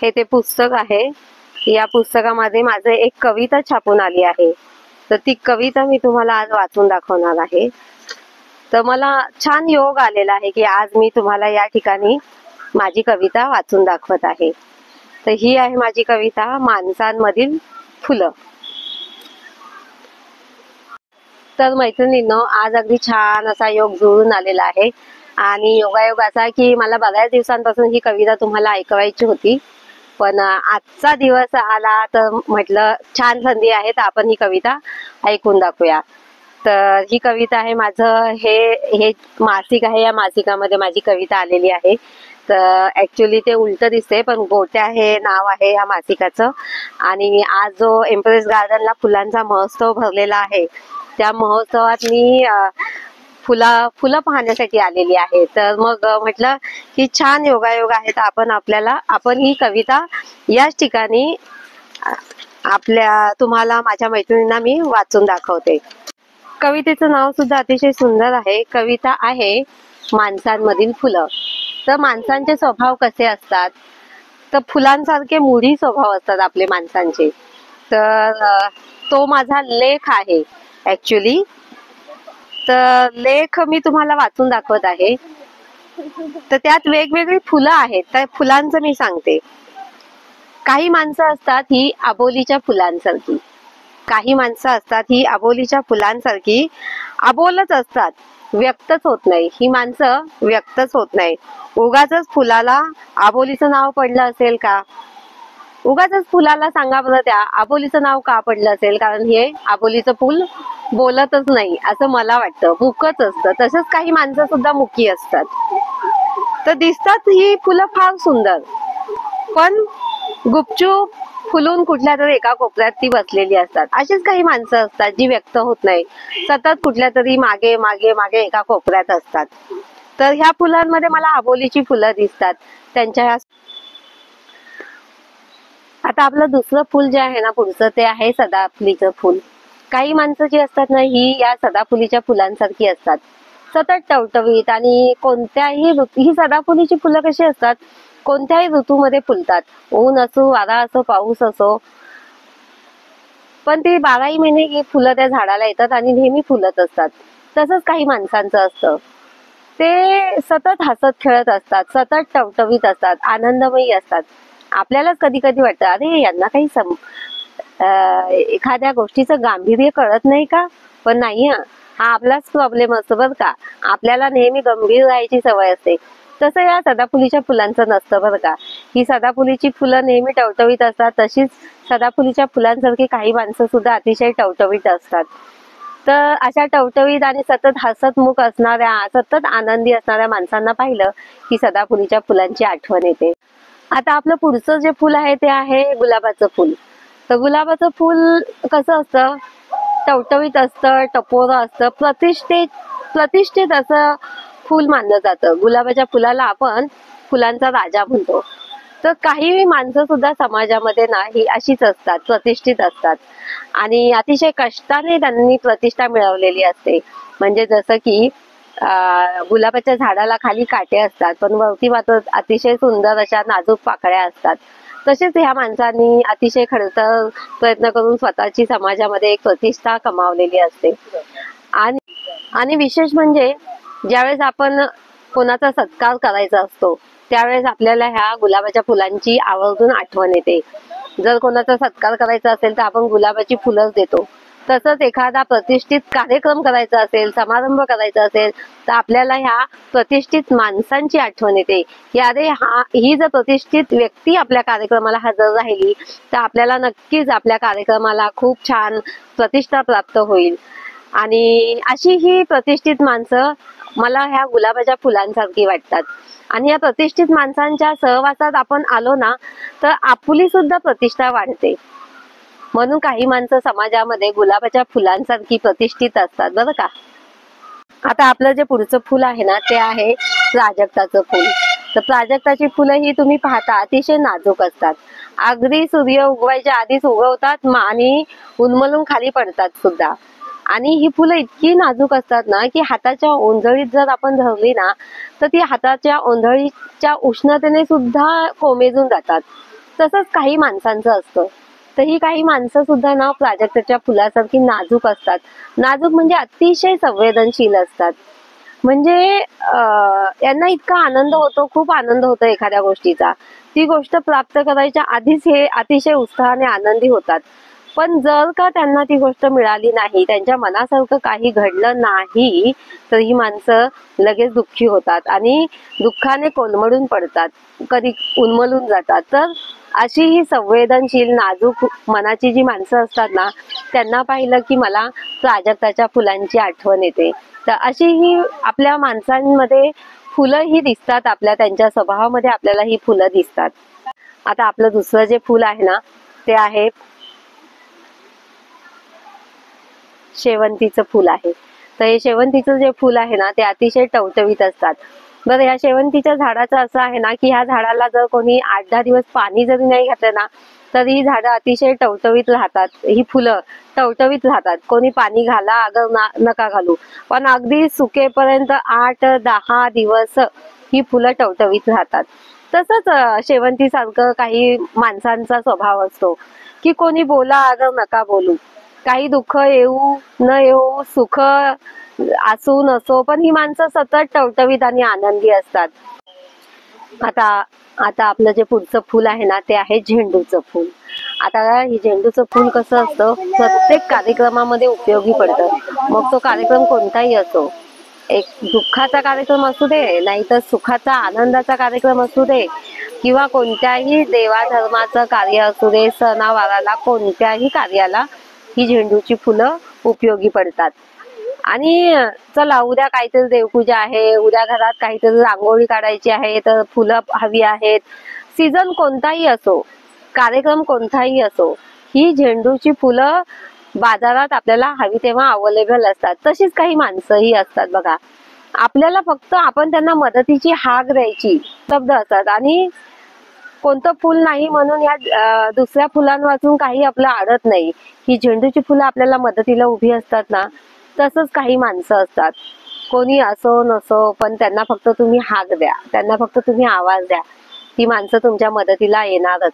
हे ते पुस्तक आहे. या पुस्तकामध्ये माझे एक कविता छापून आली आहे. तर ती कविता मी तुम्हाला आज वाचून दाखवणार आहे. तर मला छान योग आलेला आहे की आज मी तुम्हाला या ठिकाणी माझी कविता वाचून दाखवत आहे. तर ही आहे माझी कविता, माणसांमधील फुलं. तर मैत्रिणींनो, आज अगदी छान असा योग जुळून आलेला आहे आणि योगायोग असा की मला बऱ्याच दिवसांपासून ही कविता तुम्हाला ऐकवायची होती, पण आजचा दिवस आला तर म्हटलं छान संधी आहे तर आपण ही कविता ऐकून दाखवूया. तर ही कविता आहे, माझं हे मासिक आहे. या मासिकामध्ये माझी कविता आलेली आहे. तर ऍक्च्युली ते उलट दिसते, पण गोट्या हे नाव आहे या मासिकाचं. आणि आज जो एम्प्रेस गार्डनला फुलांचा महोत्सव भरलेला आहे, त्या महोत्सवात मी फुलं पाहण्यासाठी आलेली आहे. तर मग म्हटलं की छान योगायोग आहे, तर आपण ही कविता याच ठिकाणी तुम्हाला माझ्या मैत्रिणींना मी वाचून दाखवते. कवितेचं नाव सुद्धा अतिशय सुंदर आहे. कविता आहे माणसांमधील फुलं. तर माणसांचे स्वभाव कसे असतात, तर फुलांसारखे मूढी स्वभाव असतात आपले माणसांचे. तर तो माझा लेख आहे ऍक्च्युली. तर लेख मी तुम्हाला वाचून दाखवत आहे. तर त्यात वेगवेगळी फुलं आहेत. त्या फुलांचं मी सांगते. काही माणसं असतात ही अबोलीच्या फुलांसारखी. काही माणसं असतात ही अबोलीच्या फुलांसारखी अबोलच असतात, व्यक्तच होत नाही. ही माणसं व्यक्तच होत नाही. उगाचच फुलाला अबोलीचं नाव पडलं असेल का? उगाचच फुलाला सांगा बरं, त्या अबोलीचं नाव का पडलं असेल? कारण हे अबोलीचं फुल बोलतच नाही असं मला वाटतं, मुकच असतं. तसंच काही माणसं सुद्धा मुकी असतात. तर दिसतात ही फुलं फार सुंदर, पण गुपचूप फुलून कुठल्या तरी एका कोपऱ्यात ती बसलेली असतात. अशीच काही माणसं असतात जी व्यक्त होत नाही, सतत कुठल्या तरी मागे मागे मागे एका कोपऱ्यात असतात. तर ह्या फुलांमध्ये मला अबोलीची फुलं दिसतात. त्यांच्या आता आपलं दुसरं फुल जे आहे ना पुढचं, ते आहे सदाफुलीचं फुल. काही माणसं जी असतात ना, ही या सदाफुलीच्या फुलांसारखी असतात, सतत टवटवीत. आणि ही सदाफुलीची फुलं कशी असतात, कोणत्याही ऋतूमध्ये फुलतात. ऊन असो, वारा असो, पाऊस असो, पण ती 12ही महिने ही फुलं त्या झाडाला येतात आणि नेहमी फुलत असतात. तसंच काही माणसांचं असतं. ते सतत हसत खेळत असतात, सतत टवटवीत असतात, आनंदमयी असतात. आपल्यालाच कधी कधी वाटतं, अरे यांना काही एखाद्या गोष्टीचं गांभीर्य कळत नाही का? पण नाही, हा आपलाच प्रॉब्लेम असतो बरं का. आपल्याला नेहमी गंभीर राहायची सवय असते. तसं या सदाफुलीच्या फुलांचं नसतं बरं का. ही सदाफुलीची फुलं नेहमी टवटवीत असतात. तशीच सदाफुलीच्या फुलांसारखी काही माणसं सुद्धा अतिशय टवटवीत असतात. तर अशा टवटवीत आणि सतत हसतमुख असणाऱ्या, सतत आनंदी असणाऱ्या माणसांना पाहिलं की सदाफुलीच्या फुलांची आठवण येते. आता आपलं पुढचं जे फुल आहे ते आहे गुलाबाचं फुल. तर गुलाबाचं फुल कसं असतं, टवटवीत असतं, टपोरं असतं, प्रतिष्ठित असं फुल मानलं जातं. गुलाबाच्या फुलाला आपण फुलांचा राजा म्हणतो. तर काही माणसं सुद्धा समाजामध्ये ना ही अशीच असतात, प्रतिष्ठित असतात आणि अतिशय कष्टाने त्यांनी प्रतिष्ठा मिळवलेली असते. म्हणजे जसं की गुलाबाच्या झाडाला खाली काटे असतात, पण वरती मात्र अतिशय सुंदर अशा नाजूक पाकळ्या असतात. तसेच ह्या माणसांनी अतिशय खडतर प्रयत्न करून स्वतःची समाजामध्ये एक प्रतिष्ठा कमावलेली असते. आणि विशेष म्हणजे ज्यावेळेस आपण कोणाचा सत्कार करायचा असतो, त्यावेळेस आपल्याला ह्या गुलाबाच्या फुलांची आवर्जून आठवण येते. जर कोणाचा सत्कार करायचा असेल तर आपण गुलाबाची फुलंच देतो. तसंच एखादा प्रतिष्ठित कार्यक्रम करायचा असेल, समारंभ करायचा असेल, तर आपल्याला ह्या प्रतिष्ठित माणसांची आठवण येते की अरे ही जर प्रतिष्ठित व्यक्ती आपल्या कार्यक्रमाला हजर राहिली तर आपल्याला नक्कीच आपल्या कार्यक्रमाला खूप छान प्रतिष्ठा प्राप्त होईल. आणि अशी ही प्रतिष्ठित माणसं मला ह्या गुलाबाच्या फुलांसारखी वाटतात. आणि या प्रतिष्ठित माणसांच्या सहवासात आपण आलो ना, तर आपली सुद्धा प्रतिष्ठा वाढते. म्हणून काही माणसं समाजामध्ये गुलाबाच्या फुलांसारखी प्रतिष्ठित असतात बरं का. आता आपलं जे पुढचं फुल आहे ना, ते आहे प्राजक्ताचं फुल. तर प्राजक्ताची फुलं ही तुम्ही पाहता अतिशय नाजूक असतात. अगदी सूर्य उगवायच्या आधीच उगवतात आणि उन्मलून खाली पडतात सुद्धा. आणि ही फुलं इतकी नाजूक असतात ना की हाताच्या ओंजळीत जर आपण धरली ना, तर ती हाताच्या ओंजळीच्या उष्णतेने सुद्धा कोमेजून जातात. तसंच काही माणसांचं असतं. तर ही काही माणसं सुद्धा ना प्राजक्ताच्या फुलासारखी नाजूक असतात. नाजूक म्हणजे अतिशय संवेदनशील असतात. म्हणजे यांना इतका आनंद होतो, खूप आनंद होतो एखाद्या गोष्टीचा. ती गोष्ट प्राप्त करायच्या आधीच हे अतिशय उत्साहाने आनंदी होतात. पण जर का त्यांना ती गोष्ट मिळाली नाही, त्यांच्या मनासारखं काही घडलं नाही, तर ही माणसं लगेच दुःखी होतात आणि दुःखाने कोलमडून पडतात, कधी उन्मलून जातात. तर अशी ही संवेदनशील नाजूक मनाची जी माणसं असतात ना, त्यांना पाहिलं की मला प्राजक्ताच्या फुलांची आठवण येते. तर अशी ही आपल्या माणसांमध्ये फुलं ही दिसतात, आपल्या त्यांच्या स्वभावामध्ये आपल्याला ही फुलं दिसतात. आता आपलं दुसरं जे फुल आहे ना, ते आहे शेवंतीचं फुल आहे. तर हे शेवंतीचं जे फुल आहे ना, ते अतिशय टवटवीत असतात. बरं, या शेवंतीच्या झाडाचं असं आहे ना, की ह्या झाडाला जर कोणी 8-10 दिवस पाणी जरी नाही घातलं ना, तर ही झाडं अतिशय टवटवीत राहतात. ही फुलं टवटवीत राहतात. कोणी पाणी घाला अगर नका घालू, पण अगदी सुकेपर्यंत 8-10 दिवस ही फुलं टवटवीत राहतात. तसंच शेवंतीसारखं काही माणसांचा स्वभाव असतो, की कोणी बोला अगर नका बोलू, काही दुःख येऊ न येऊ, सुख असो नसो, पण ही माणसं सतत टवटवीत आणि आनंदी असतात. आता आता आपलं जे पुढचं फुल आहे ना, ते आहे झेंडूचं फुल. आता हे झेंडूचं फुल कसं असतं, प्रत्येक कार्यक्रमामध्ये उपयोगी पडतं. मग तो कार्यक्रम कोणताही असो, एक दुःखाचा कार्यक्रम असू दे, नाहीतर सुखाचा आनंदाचा कार्यक्रम असू दे, किंवा कोणत्याही देवाधर्माचं कार्य असू दे, सणावाराला कोणत्याही कार्याला ही झेंडूची फुलं उपयोगी पडतात. आणि चला उद्या काहीतरी देवपूजा आहे, उद्या घरात काहीतरी रांगोळी काढायची आहे, तर फुलं हवी आहेत. सीझन कोणताही असो, कार्यक्रम कोणताही असो, ही झेंडूची फुलं बाजारात आपल्याला हवी तेव्हा अवेलेबल असतात. तशीच काही माणसंही असतात बघा. आपल्याला फक्त आपण त्यांना मदतीची हाक द्यायची, शब्द असतात. आणि कोणतं फुल नाही म्हणून या दुसऱ्या फुलांवाचून काही आपलं अडत नाही. ही झेंडूची फुलं आपल्याला मदतीला उभी असतात ना, तसंच काही माणसं असतात. कोणी असो नसो, पण त्यांना फक्त तुम्ही हाक द्या, त्यांना फक्त तुम्ही आवाज द्या, ती माणसं तुमच्या मदतीला येणारच.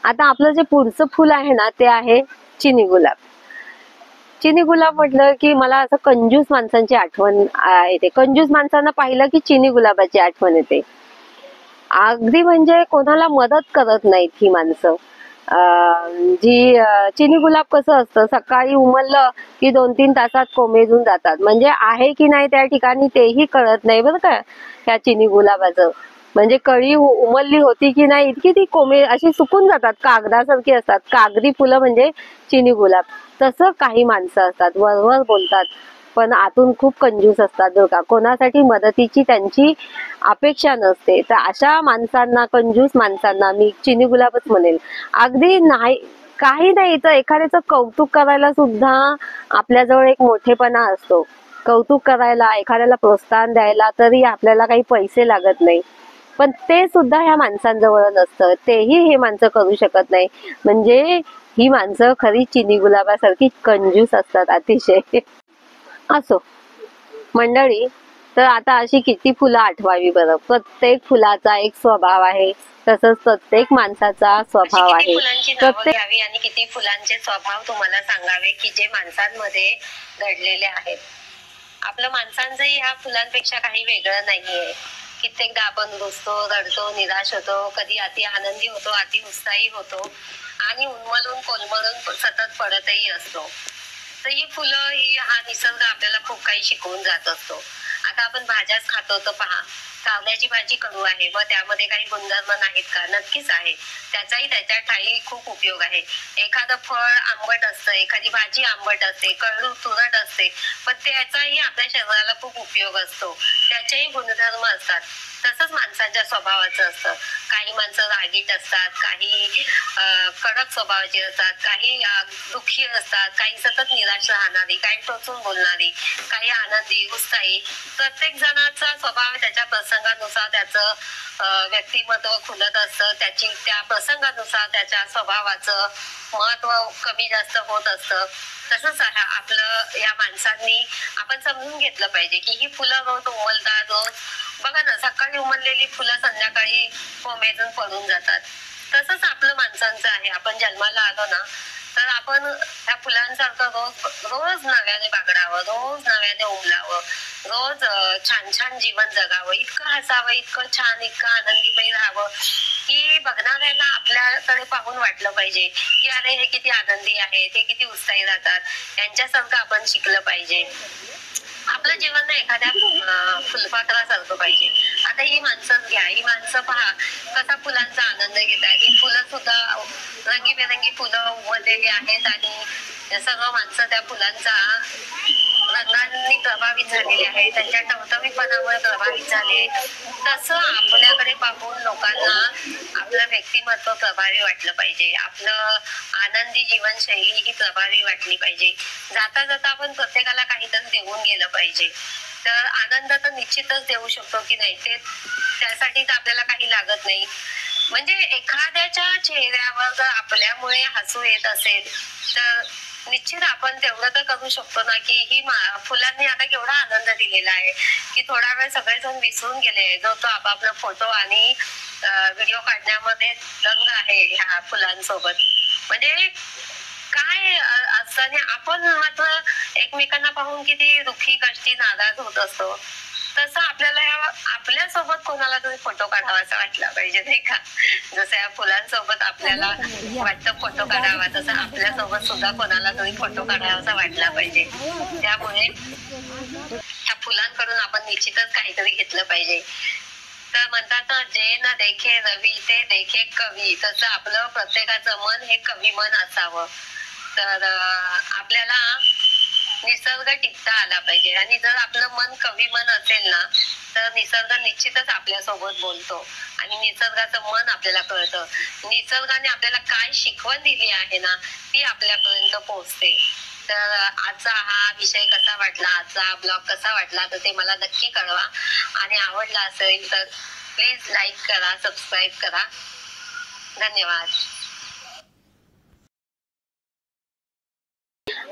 आता आपलं जे पुढचं फुल आहे ना, ते आहे चिनी गुलाब. चिनी गुलाब म्हटलं की मला असं कंजूस माणसांची आठवण येते. कंजूस माणसांना पाहिलं की चिनी गुलाबाची आठवण येते. अगदी म्हणजे कोणाला मदत करत नाहीत ही माणसं. चिनी गुलाब कसं असतं, सकाळी उमललं की 2-3 तासात कोमेजून जातात. म्हणजे आहे की नाही त्या ठिकाणी तेही कळत नाही बरं का ह्या चिनी गुलाबाचं. म्हणजे कळी उमलली होती की नाही, इतकी ती अशी सुकून जातात, कागदासारखी असतात. कागदी फुलं म्हणजे चिनी गुलाब. तसं काही माणसं असतात, वरवर बोलतात पण आतून खूप कंजूस असतात बरं का. कोणासाठी मदतीची त्यांची अपेक्षा नसते. तर अशा माणसांना, कंजूस माणसांना मी चिनी गुलाबच म्हणेल. अगदी नाही, काही नाही, तर एखाद्याचं कौतुक करायला सुद्धा आपल्याजवळ एक मोठेपणा असतो. कौतुक करायला, एखाद्याला प्रोत्साहन द्यायला तरी आपल्याला काही पैसे लागत नाही. पण ते सुद्धा ह्या माणसांजवळ नसतं, तेही हे माणसं करू शकत नाही. म्हणजे ही माणसं खरी चिनी गुलाबासारखी कंजूस असतात अतिशय. असो मंडळी, तर आता अशी किती फुलं आठवावी बरं. प्रत्येक फुलाचा एक स्वभाव आहे, तसंच प्रत्येक माणसाचा स्वभाव आहे. प्रत्येक घ्यावी आणि किती फुलांचे स्वभाव तुम्हाला सांगावे की जे माणसांमध्ये घडलेले आहेत. आपलं माणसांचंही ह्या फुलांपेक्षा काही वेगळं नाहीये. कित्येकदा आपण रुसतो, रडतो, निराश होतो, कधी अति आनंदी होतो, अति उत्साही होतो आणि उन्मलून कोलमडून सतत पडतही असतो. तर ही फुलं, हा निसर्ग आपल्याला खूप काही शिकवून जात असतो. आता आपण भाज्याच खातो, तर पहा, कारल्याची भाजी कडू आहे, मग त्यामध्ये काही गुणधर्म नाहीत का? नक्कीच आहे. त्याचाही त्याच्या ठायी खूप उपयोग आहे. एखादं फळ आंबट असतं, एखादी भाजी आंबट असते, कडू तुरट असते, पण त्याचाही आपल्या शरीराला खूप उपयोग असतो. त्याचेही गुणधर्म असतात. तसंच माणसाच्या स्वभावाचं असतं. काही माणसं रागीट असतात, काही कडक स्वभावाची असतात, काही दुःखी असतात, काही सतत निराश राहणारी, काही टोचून बोलणारी, काही आनंदी, उत्साही. प्रत्येक जणाचा स्वभाव त्याच्या प्रसंगानुसार त्याचं व्यक्तिमत्व खुलत असतं. त्या प्रसंगानुसार त्याच्या स्वभावाचं महत्व कमी जास्त होत असतं. तसंच आहे आपलं, या माणसांनी आपण समजून घेतलं पाहिजे की ही फुलं रोज उमलतात. रोज बघा ना, सकाळी उमललेली फुलं संध्याकाळी कोमेजून पडून जातात. तसंच आपलं माणसांचं आहे. आपण जन्माला आलो ना तर आपण त्या फुलांसारखं रोज रोज नव्याने बागडावं, रोज नव्याने उमलावं, रोज छान छान जीवन जगावं, इतकं हसावं, इतकं छान, इतकं आनंदीमय राहावं की बघणाऱ्याला आपल्याकडे पाहून वाटलं पाहिजे की अरे हे किती आनंदी आहेत, हे किती उत्साही राहतात, यांच्यासारखं आपण शिकलं पाहिजे. आपलं जीवन ना एखाद्या फुलपाखरासारखं पाहिजे. आता ही माणसंच घ्या, ही माणसं पहा कसा फुलांचा आनंद घेतात. ही फुलं सुद्धा रंगीबेरंगी फुलं उमललेली आहेत आणि सर्व माणसं त्या फुलांचा रंगांनी प्रभावित झालेले आहे, त्यांच्या टवटवीपणामुळे प्रभावित झाले. तसं आपल्याकडे पाहून लोकांना आपलं व्यक्तिमत्व प्रभावी वाटलं पाहिजे, आपलं आनंदी जीवनशैली ही प्रभावी वाटली पाहिजे. जाता जाता आपण प्रत्येकाला काहीतरी देऊन गेलं पाहिजे. तर आनंद तर निश्चितच देऊ शकतो की नाही, ते त्यासाठी तर आपल्याला काही लागत नाही. म्हणजे एखाद्याच्या चेहऱ्यावर जर आपल्यामुळे हसू येत असेल तर निश्चित आपण तेवढं तर करू शकतो ना की ही फुलांनी आता केवढा आनंद दिलेला आहे की थोडा वेळ सगळेजण विसरून गेले जो तो आपापला फोटो आणि व्हिडिओ काढण्यामध्ये रंग आहे ह्या फुलांसोबत. म्हणजे काय असतं आणि आपण मात्र एकमेकांना पाहून किती दुःखी, कष्टी, नाराज होत असतो. तसं आपल्याला आपल्या सोबत कोणाला तरी फोटो काढावासा वाटला पाहिजे, नाही का? जसं या फुलांसोबत आपल्याला वाटतं फोटो काढावा, तसं आपल्या सोबत सुद्धा कोणाला तरी फोटो काढावासा वाटला पाहिजे. त्यामुळे ह्या फुलांकडून आपण निश्चितच काहीतरी घेतलं पाहिजे. तर म्हणतात ना, जे न देखे रवी ते देखे कवी, तसं आपलं प्रत्येकाचं मन हे कवी मन असावं. तर आपल्याला निसर्ग टिकता आला पाहिजे आणि जर आपलं मन कवी मन असेल ना तर निसर्ग निश्चितच आपल्या सोबत बोलतो आणि निसर्गाचं मन आपल्याला कळतं. निसर्गाने आपल्याला काय शिकवण दिली आहे ना ती आपल्यापर्यंत पोहोचते. तर आजचा हा विषय कसा वाटला, आजचा ब्लॉग कसा वाटला तर ते मला नक्की कळवा आणि आवडला असेल तर प्लीज लाईक करा, सबस्क्राईब करा. धन्यवाद.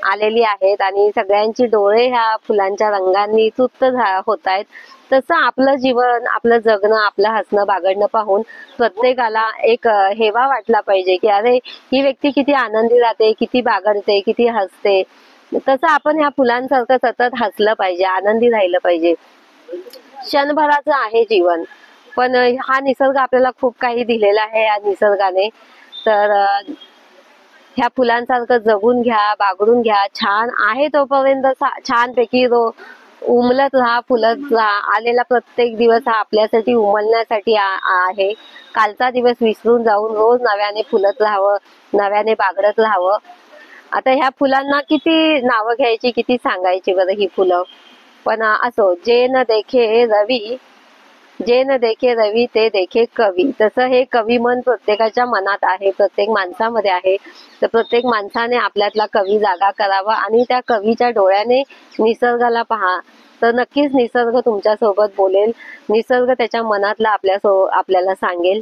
आलेली आहेत आणि सगळ्यांची डोळे ह्या फुलांच्या रंगांनी तृप्त होत आहेत. तसं आपलं जीवन, आपलं जगणं, आपलं हसणं बागडणं पाहून प्रत्येकाला एक हेवा वाटला पाहिजे की अरे ही व्यक्ती किती आनंदी राहते, किती बागडते, किती हसते. तसं आपण ह्या फुलांसारखं सतत हसलं पाहिजे, आनंदी राहिलं पाहिजे. क्षणभराचं आहे जीवन, पण हा निसर्ग आपल्याला खूप काही दिलेला आहे या निसर्गाने. तर ह्या फुलांसारखं जगून घ्या, बागडून घ्या. छान आहे तोपर्यंत छानपैकी उमलत राहा, फुलत राहा. आलेला प्रत्येक दिवस हा आपल्यासाठी उमलण्यासाठी आहे. कालचा दिवस विसरून जाऊन रोज नव्याने फुलत राहावं, नव्याने बागडत राहावं. आता ह्या फुलांना किती नावं घ्यायची, किती सांगायची बरं ही फुलं. पण असो, जे न देखे रवी जे न देखे रवी ते देखे कवी. तसं हे कवी मन प्रत्येकाच्या मनात आहे, प्रत्येक माणसामध्ये आहे. तर प्रत्येक माणसाने आपल्यातला कवी जागा करावा आणि त्या कवीच्या डोळ्याने निसर्गाला पहा तर नक्कीच निसर्ग तुमच्या सोबत बोलेल, निसर्ग त्याच्या मनातला आपल्याला सांगेल.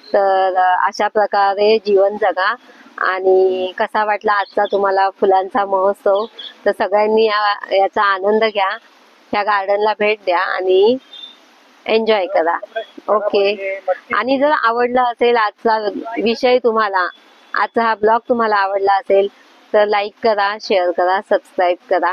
तर अशा प्रकारे जीवन जगा. आणि कसा वाटला आजचा तुम्हाला फुलांचा महोत्सव तर सगळ्यांनी याचा आनंद घ्या, त्या गार्डनला भेट द्या आणि एन्जॉय करा. ओके. आणि जर आवडला असेल आजचा विषय तुम्हाला, आजचा हा ब्लॉग तुम्हाला आवडला असेल तर लाईक करा, शेअर करा, सबस्क्राईब करा.